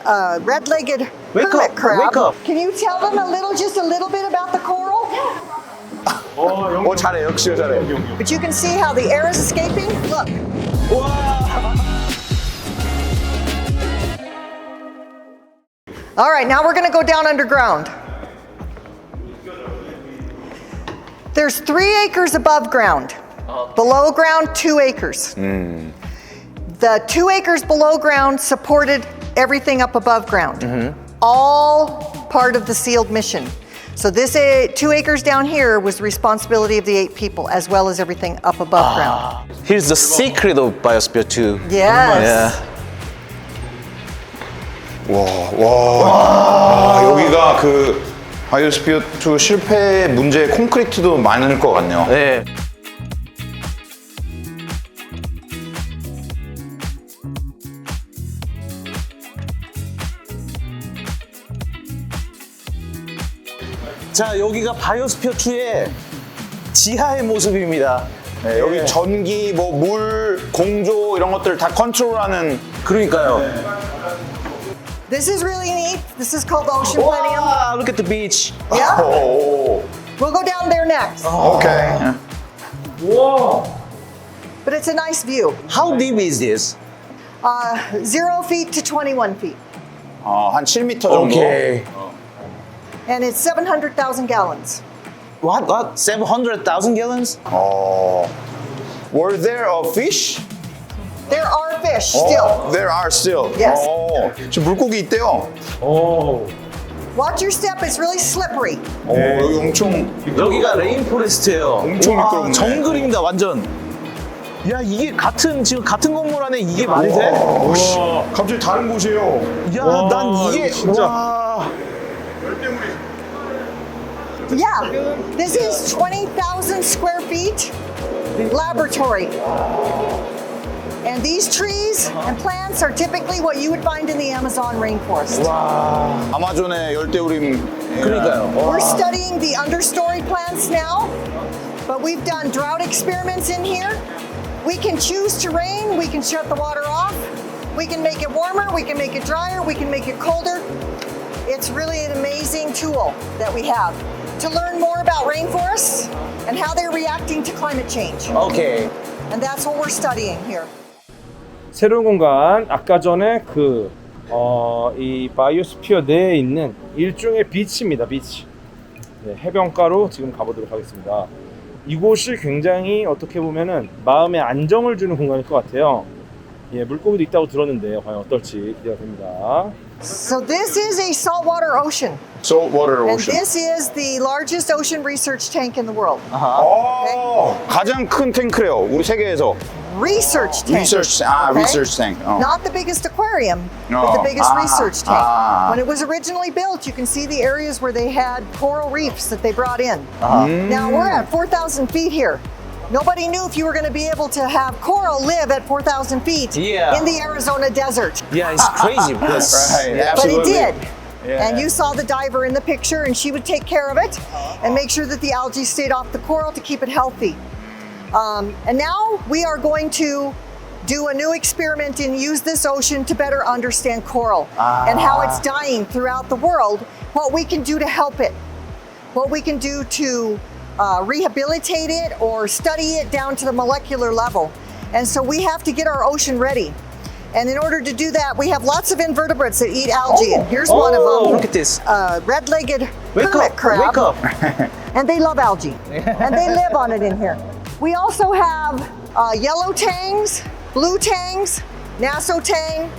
red-legged Wake hermit up, crab. wake up. Can you tell them just a little bit about the coral? 잘해, 역시 잘해. But you can see how the air is escaping. Look. All right, now we're going to go down underground. There's 3 acres above ground. Below ground, 2 acres. The 2 acres below ground supported everything up above ground. All part of the sealed mission. So this 2 acres down here was the responsibility of the 8 people, as well as everything up above ground. Here's the secret of Biosphere 2. Yes. 와, 여기가 그 바이오스피어 2 실패 문제의 콘크리트도 많을 것 같네요. 네. 자, 여기가 바이오스피어 2의 지하의 모습입니다. 네, 여기 전기, 뭐 물, 공조 이런 것들 다 컨트롤하는. 그러니까요. This is really neat. This is called Ocean Planium. Wow, look at the beach. Yeah. 오, We'll go down there next. 오케이. But it's a nice view. How deep is this? 0 feet to 21 feet. 한 7m 정도. Okay. And it's 700,000 gallons. What? 700,000 gallons? Were there a fish? There are fish still. There are still. Yes. 지금 물고기 있대요. Watch your step, it's really slippery. 여기 엄청 여기가 레인포레스트예요. 엄청 미끄럽네. 정글입니다, 완전. 야, 이게 지금 같은 건물 안에 이게 말이 돼? 오씨, 갑자기 다른 곳이에요. 야, 난 이게 와. Yeah, this is 20,000 square feet laboratory. And these trees and plants are typically what you would find in the Amazon rainforest. 아마존의 열대우림. 그러니까요. We're studying the understory plants now, but we've done drought experiments in here. We can choose to rain, we can shut the water off, we can make it warmer, we can make it drier, we can make it colder. It's really an amazing tool that we have to learn more about rainforests and how they're reacting to climate change. 오케이. And that's what we're studying here. 새로운 공간, 아까 전에 이 바이오스피어 내에 있는 일종의 비치입니다. 비치. 네, 해변가로 지금 가보도록 하겠습니다. 이곳이 굉장히 어떻게 보면은 마음의 안정을 주는 공간일 것 같아요. 예, 물고기도 있다고 들었는데 과연 어떨지 기대가 됩니다. So this is a saltwater ocean. Saltwater And ocean. this is the largest ocean research tank in the world. 가장 큰 탱크래요. 우리 세계에서. Research tank. Research, Okay? research tank. Not the biggest aquarium, but the biggest research tank. When it was originally built, you can see the areas where they had coral reefs that they brought in. Now we're at 4,000 feet here. Nobody knew if you were going to be able to have coral live at 4,000 feet in the Arizona desert. Yeah, it's crazy. Yes. Right, But it absolutely. did. And you saw the diver in the picture, and she would take care of it and make sure that the algae stayed off the coral to keep it healthy. And now we are going to do a new experiment and use this ocean to better understand coral and how it's dying throughout the world, what we can do to help it, what we can do to rehabilitate it or study it down to the molecular level. And so we have to get our ocean ready. And in order to do that, we have lots of invertebrates that eat algae. And here's one of them. Look at this. Red-legged Wake hermit up, crab. wake up. And they love algae. And they live on it in here. We also have yellow tangs, blue tangs, Nassau tang,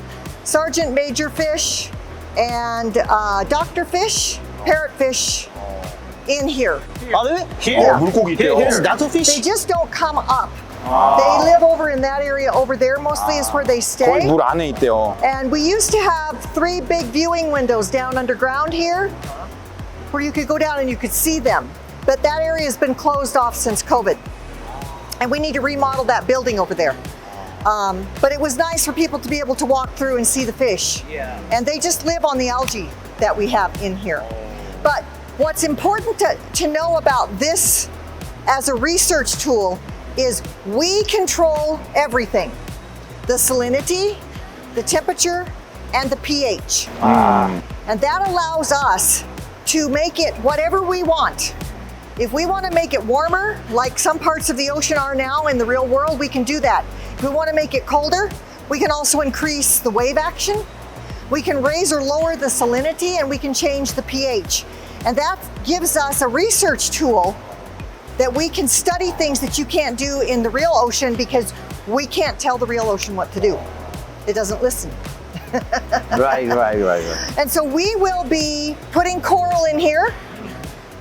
sergeant major fish, and doctor fish, parrotfish in here. Here? 물고기 있대요. Here's Nassaufish? They just don't come up. They live over in that area over there, mostly is where they 거의 stay. 물 안에 있대요. And we used to have 3 big viewing windows down underground here where you could go down and you could see them. But that area has been closed off since COVID. And we need to remodel that building over there. But it was nice for people to be able to walk through and see the fish. And they just live on the algae that we have in here. But what's important to know about this as a research tool is we control everything. The salinity, the temperature, and the pH. And that allows us to make it whatever we want. If we want to make it warmer, like some parts of the ocean are now in the real world, we can do that. If we want to make it colder, we can also increase the wave action. We can raise or lower the salinity, and we can change the pH. And that gives us a research tool that we can study things that you can't do in the real ocean because we can't tell the real ocean what to do. It doesn't listen. Right. And so we will be putting coral in here.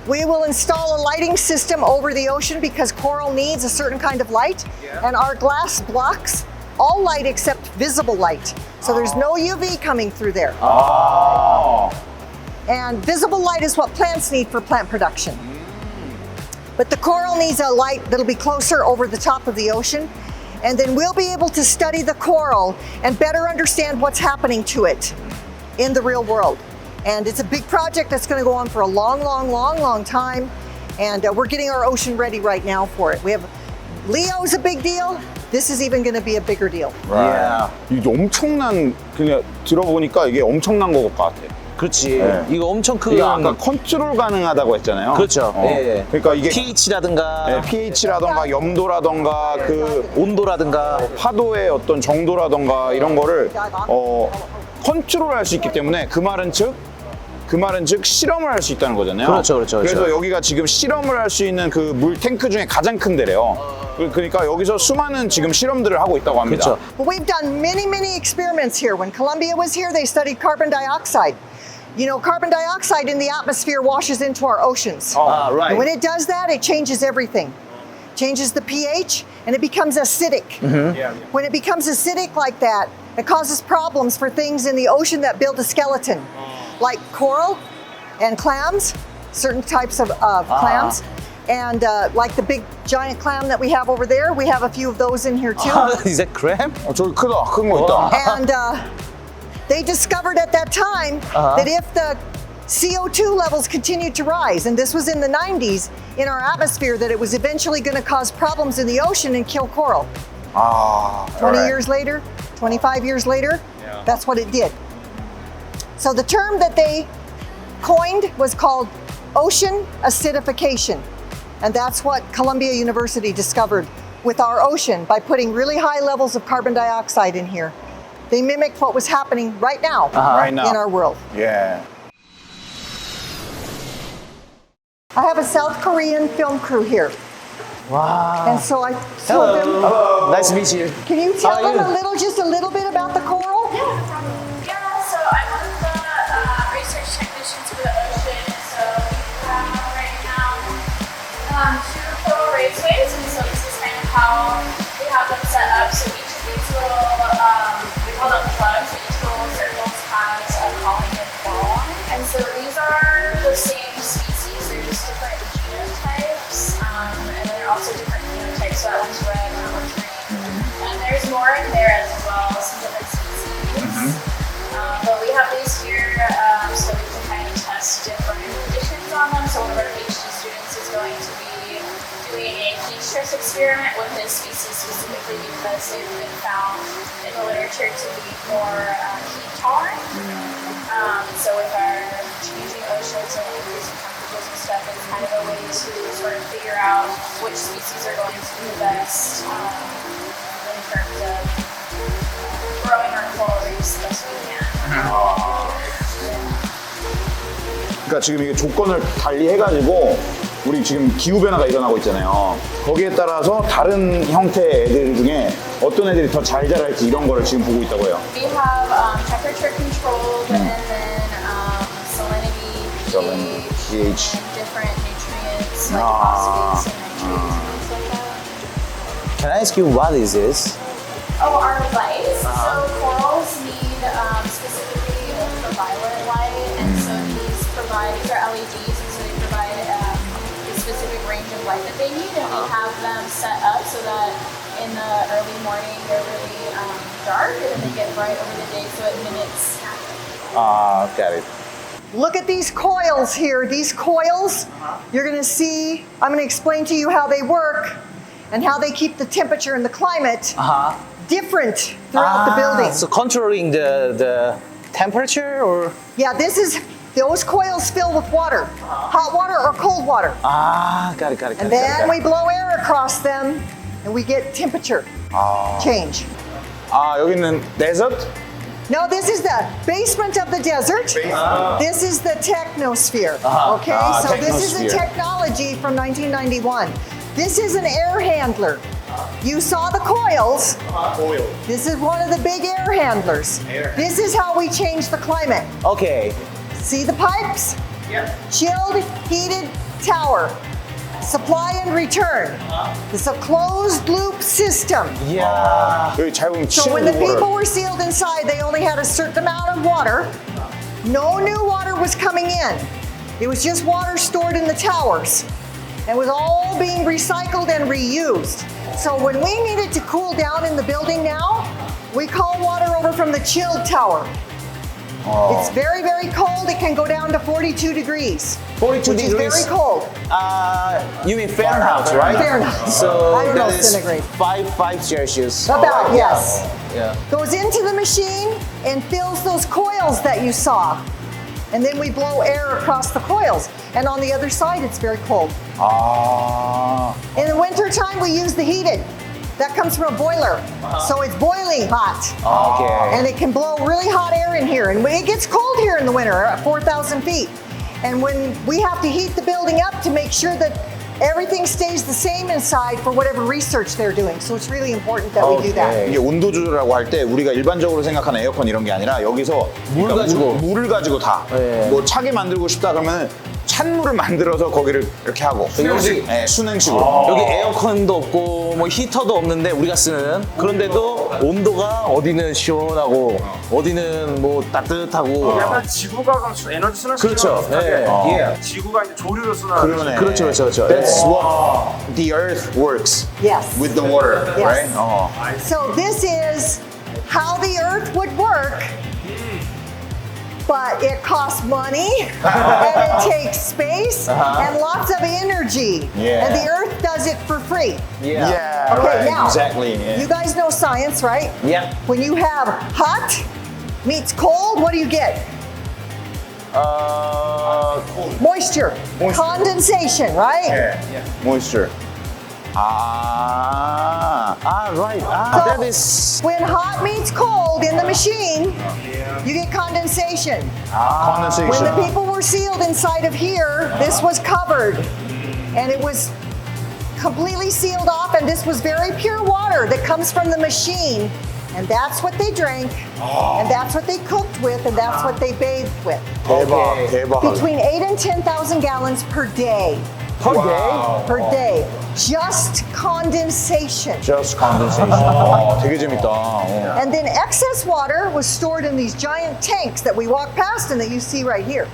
We will install a lighting system over the ocean because coral needs a certain kind of light. And our glass blocks all light except visible light. So there's no UV coming through there. And visible light is what plants need for plant production. But the coral needs a light that'll be closer over the top of the ocean. And then we'll be able to study the coral and better understand what's happening to it in the real world. And it's a big project that's going to go on for a long time. And we're getting our ocean ready right now for it. We have Leo's a big deal. This is even going to be a bigger deal. Yeah. 이게 엄청난, 그냥 들어보니까 이게 엄청난 것 같아. 그렇지. 네. 이거 엄청 큰. 이게 아까 컨트롤 가능하다고 했잖아요. 그렇죠. 예. 그러니까 이게 pH라든가 네, pH라던가 염도라던가 그 온도라든가 파도의 어떤 정도라던가 이런 거를 컨트롤할 수 있기 때문에 그 말은 즉 실험을 할 수 있다는 거잖아요. 그렇죠. 그래서 여기가 지금 실험을 할 수 있는 그 물 탱크 중에 가장 큰 데래요. 그러니까 여기서 수많은 지금 실험들을 하고 있다고 합니다. 그렇죠. But we've done many experiments here. When Columbia was here, they studied carbon dioxide. You know, carbon dioxide in the atmosphere washes into our oceans. right. And when it does that, it changes everything. Changes the pH, and it becomes acidic. When it becomes acidic like that, it causes problems for things in the ocean that build a skeleton, like coral and clams, certain types of clams. And like the big giant clam that we have over there, we have a few of those in here too. Is that crab? 저기 큰 거 있다. And they discovered at that time that if the CO2 levels continued to rise, and this was in the 90s in our atmosphere, that it was eventually going to cause problems in the ocean and kill coral. 20 years later, 25 years later, that's what it did. So the term that they coined was called ocean acidification. And that's what Columbia University discovered with our ocean by putting really high levels of carbon dioxide in here. They mimicked what was happening right now, Right now. in our world. Yeah. I have a South Korean film crew here. Wow. And so I told them, Nice to meet you. can you tell How are them you? just a little bit about the coral? Yeah, so I'm one of the research technicians for the ocean. So we have right now 2 coral raceways, and so this is kind of how we have them set up. So each of these little, we call them plugs, each little circles has a colony of coral on it. And so these are the same species, they're just different genotypes, and they're also different phenotypes, so that one's red and that one's green. And there's more in there as well, some different species. But we have these here so we can kind of test different conditions on them. So one of our PhD students is going to be doing a heat stress experiment with this species specifically because they've been found in the literature to be more heat tolerant. So with our changing oceans and increasing temperatures and stuff, it's kind of a way to sort of figure out which species are going to be the best in terms of growing our coral reefs the best we can. 그러니까 지금 이게 조건을 달리 해가지고 우리 지금 기후 변화가 일어나고 있잖아요. 거기에 따라서 다른 형태의 애들 중에 어떤 애들이 더 잘 자랄지 이런 거를 지금 보고 있다고 해요. We have temperature controlled and then salinity, pH. and different nutrients like phosphates and nitrates and things like that. Can I ask you what is this? Oh, our lights. So corals need specifically ultraviolet light, and so these are LEDs, and so they provide the specific range of light that they need, and we have them set up so that in the early morning they're really dark, and then they get bright over the day, so it mimics. Got it. Look at these coils here. These coils, you're going to see, I'm going to explain to you how they work and how they keep the temperature and the climate different throughout the building. So controlling the temperature or? Yeah, those coils fill with water, hot water or cold water. 아, got it. And then we blow air across them and we get temperature change. 아, 여기는 desert? No, this is the basement of the desert. This is the technosphere. Okay, so this is a technosphere. technology from 1991. This is an air handler. You saw the coils. This is one of the big air handlers. This is how we change the climate. Okay. See the pipes? Chilled, heated tower. Supply and return. It's a closed loop system. Yeah. 여기 잘 보면 So when the chilled people water. were sealed inside, they only had a certain amount of water. No new water was coming in. It was just water stored in the towers. And it was all being recycled and reused. So when we needed to cool down in the building now, we call water over from the chilled tower. It's very, very cold. It can go down to 42 degrees. 42 which is degrees. very cold. You mean Fahrenheit, right? Fahrenheit. So I don't know that is centigrade. 5 Celsius. About, yes. Yeah. Goes into the machine and fills those coils that you saw. And then we blow air across the coils. And on the other side, it's very cold. 아, In the wintertime, we use the heated. That comes from a boiler. So it's boiling hot. Okay. And it can blow really hot air in here. And it gets cold here in the winter at 4,000 feet. And when we have to heat the building up to make sure that everything stays the same inside for whatever research they're doing. So it's really important that we do that. 이게 온도 조절이라고 할 때 우리가 일반적으로 생각하는 에어컨 이런 게 아니라 여기서 물 가지고. 물을 가지고 다. 네. 뭐 차게 만들고 싶다 그러면 찬물을 만들어서 거기를 이렇게 하고. 여기- 네, 수냉식으로. 여기 에어컨도 없고 뭐 히터도 없는데 우리가 쓰는 그런데도 온도가 어디는 시원하고 어디는 뭐 따뜻하고 약간 지구가 에너지 순환 그렇죠. 네. 예. 지구가 이제 조류를 그러네. 그렇죠. That's what the earth works Yes. with the water, Yes. right? So this is how the earth would work, but it costs money and it takes space and lots of energy. Yeah. And the earth does it for free. Yeah, Okay, right, now, exactly. Yeah. you guys know science, right? Yeah. When you have hot meets cold, what do you get? Moisture. Condensation, right? Moisture. right. So That is when hot meets cold in the machine, you get condensation. When condensation. the people were sealed inside of here, this was covered and it was completely sealed off, and this was very pure water that comes from the machine, and that's what they drank, and that's what they cooked with, and that's what they bathed with. 대박, 대박. Between 8 and 10,000 gallons per day. per day. Per day. Just condensation. Just condensation. 되게 재밌다. And then excess water was stored in these giant tanks that we walk past and that you see right here.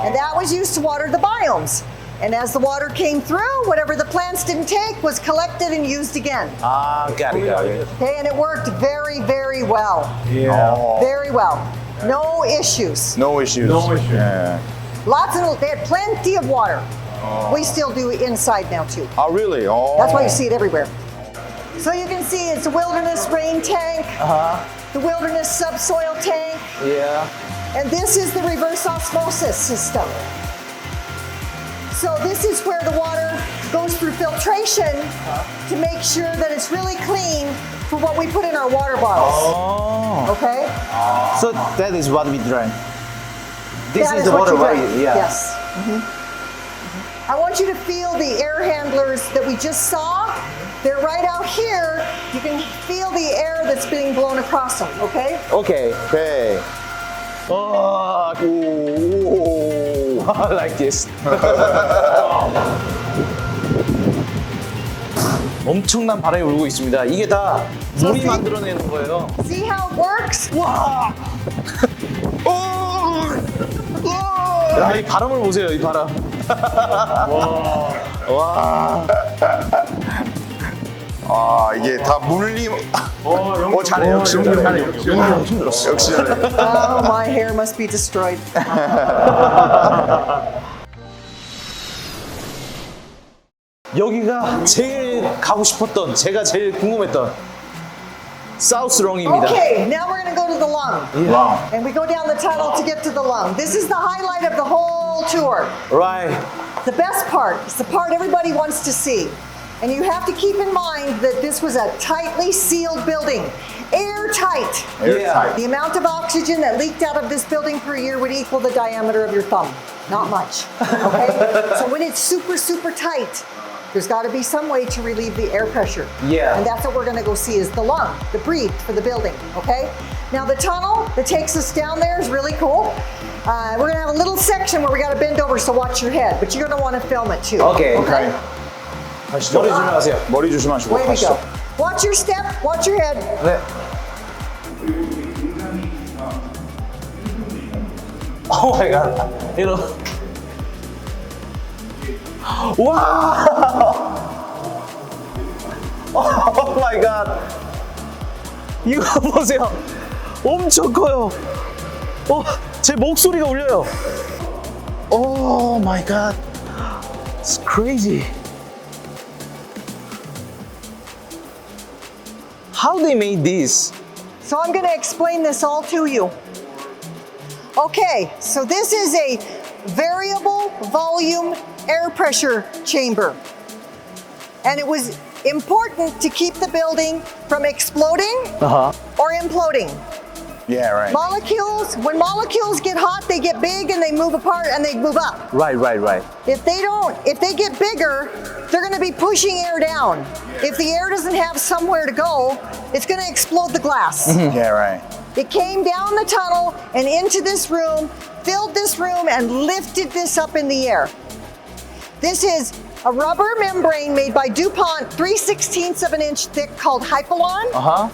And that was used to water the biomes. And as the water came through, whatever the plants didn't take was collected and used again. got it. Okay, and it worked very, very well. Yeah. Very well. No issues. No issues. Yeah. They had plenty of water. We still do inside now too. Oh, really? Oh. That's why you see it everywhere. So you can see it's a wilderness rain tank, the wilderness subsoil tank, Yeah. and this is the reverse osmosis system. So this is where the water goes through filtration to make sure that it's really clean for what we put in our water bottles. Oh. Okay? So that is what we drank. This That is the what water, you right? drink. Yeah. Yes. I want you to feel the air handlers that we just saw. They're right out here. You can feel the air that's being blown across them, okay? Okay. Okay. Oh, 오. like this. 엄청난 바람이 불고 있습니다. 이게 다 물이 see? 만들어내는 거예요. See how it works? 와! 야, 이 바람을 보세요, 이 바람. 와. 아, 이게 다 물림. 잘해. 역시 잘해. 역시 잘해. Oh, my hair must be destroyed. 여기가 제일 가고 싶었던, 제가 제일 궁금했던 사우스 롱입니다. Okay, now we're gonna go to the lung. 와우. And we go down the tunnel to get to the lung. This is the highlight of the whole tour. Right. The best part is the part everybody wants to see. And you have to keep in mind that this was a tightly sealed building, airtight. Airtight. The amount of oxygen that leaked out of this building per year would equal the diameter of your thumb. Not much, okay? So when it's super, super tight, there's got to be some way to relieve the air pressure. Yeah. And that's what we're going to go see is the lung, the breathe for the building, okay? Now the tunnel that takes us down there is really cool. We're going to have a little section where we got to bend over, so watch your head, but you're going to want to film it too. Okay. 오케이. 가시죠. 머리 조심하세요. 머리 조심하시고 Way we 가시죠. go. Watch your step, watch your head. 네. 오 마이 갓. 이런. 와! 오 마이 갓. 이거 보세요. 엄청 커요. 제 목소리가 울려요. 오 마이 갓. It's crazy. How they made this? So I'm going to explain this all to you. Okay, so this is a variable volume air pressure chamber. And it was important to keep the building from exploding or imploding. Yeah, right. Molecules, when molecules get hot, they get big and they move apart and they move up. Right. If they get bigger, they're going to be pushing air down. If the air doesn't have somewhere to go, it's going to explode the glass. Yeah, right. It came down the tunnel and into this room, filled this room, and lifted this up in the air. This is a rubber membrane made by DuPont, 3/16 of an inch thick, called Hypalon.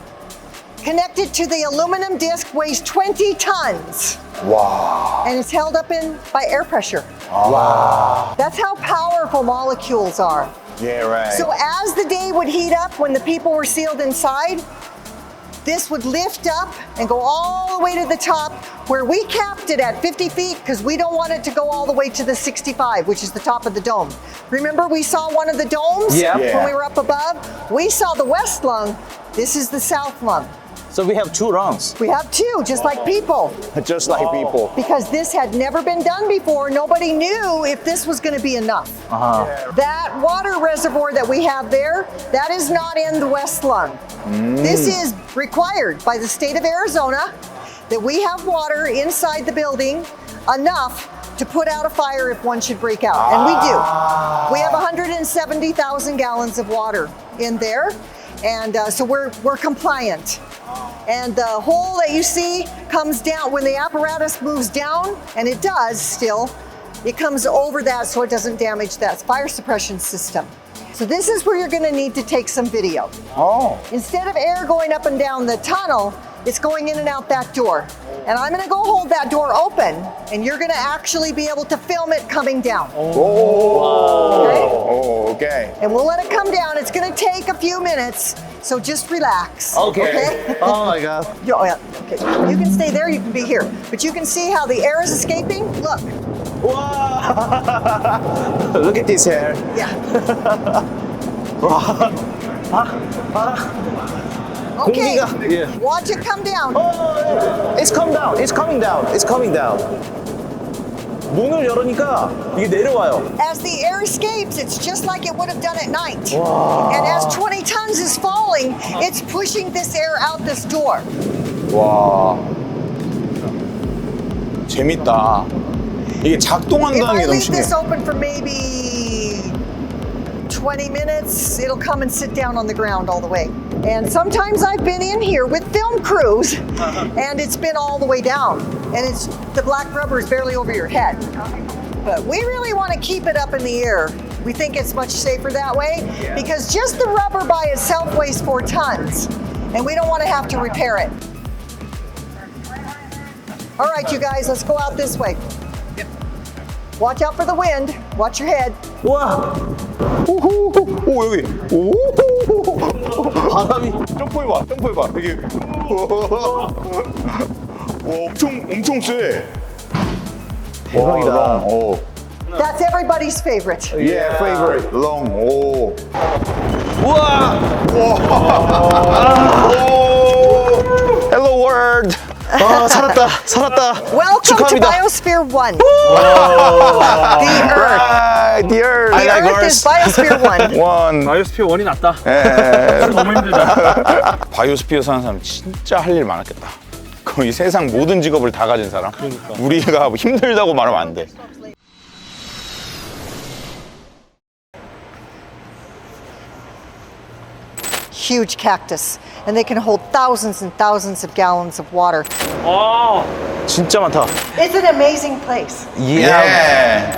Connected to the aluminum disc, weighs 20 tons. 와. And it's held up by air pressure. 와. That's how powerful molecules are. Yeah, right. So as the day would heat up when the people were sealed inside, this would lift up and go all the way to the top, where we capped it at 50 feet because we don't want it to go all the way to the 65, which is the top of the dome. Remember we saw one of the domes Yeah. when we were up above? We saw the west lung. This is the south lung. So we have 2 rounds. We have 2, just like people. Just like people. Because this had never been done before, nobody knew if this was going to be enough. That water reservoir that we have there, that is not in the west lung. This is required by the state of Arizona, that we have water inside the building enough to put out a fire if one should break out. And we do. We have 170,000 gallons of water in there. And so we're compliant. And the hole that you see comes down when the apparatus moves down, and it does still, it comes over that so it doesn't damage that fire suppression system. So this is where you're going to need to take some video. Oh. Instead of air going up and down the tunnel, it's going in and out that door. And I'm going to go hold that door open, and you're going to actually be able to film it coming down. Okay? Oh, okay. And we'll let it come down. It's going to take a few minutes, so just relax. Okay. Oh my god. Oh, yeah. Okay. You can stay there, you can be here. But you can see how the air is escaping. Look. Wow. Look at this hair. Yeah. Okay. 공기가, yeah. Watch it come down. It's come down. It's coming down. It's coming down. 문을 열으니까 이게 내려와요. As the air escapes, it's just like it would have done at night. And as 20 tons is falling, it's pushing this air out this door. 와. 재밌다. 이게 If 작동한다는 I 게 너무 leave 신기해. this open for maybe 20 minutes, it'll come and sit down on the ground all the way. And sometimes I've been in here with film crews, and it's been all the way down. And the black rubber is barely over your head. But we really want to keep it up in the air. We think it's much safer that way, because just the rubber by itself weighs 4 tons, and we don't want to have to repair it. All right, you guys, let's go out this way. Watch out for the wind. Watch your head. 와. 오, 여기. 오. 바람이. 점프해봐, 점프해봐. 여기. 와, 엄청 세. 대박이다. 와, 오. That's everybody's favorite. Yeah, favorite. Long. 오. 우와. 오. Hello world. 아, 살았다. 살았다. Welcome 축하합니다. to Biosphere 1. The Earth. Right, the earth. The Earth is Biosphere 1. One. 바이오스피어 원이 낫다. 예. 너무 힘들다. 바이오스피어 사는 사람 진짜 할 일 많았겠다. 거의 세상 모든 직업을 다 가진 사람. 우리가 힘들다고 말하면 안 돼. Huge cactus. And they can hold thousands and thousands of gallons of water. 아, 진짜 많다. It's an amazing place. Yeah.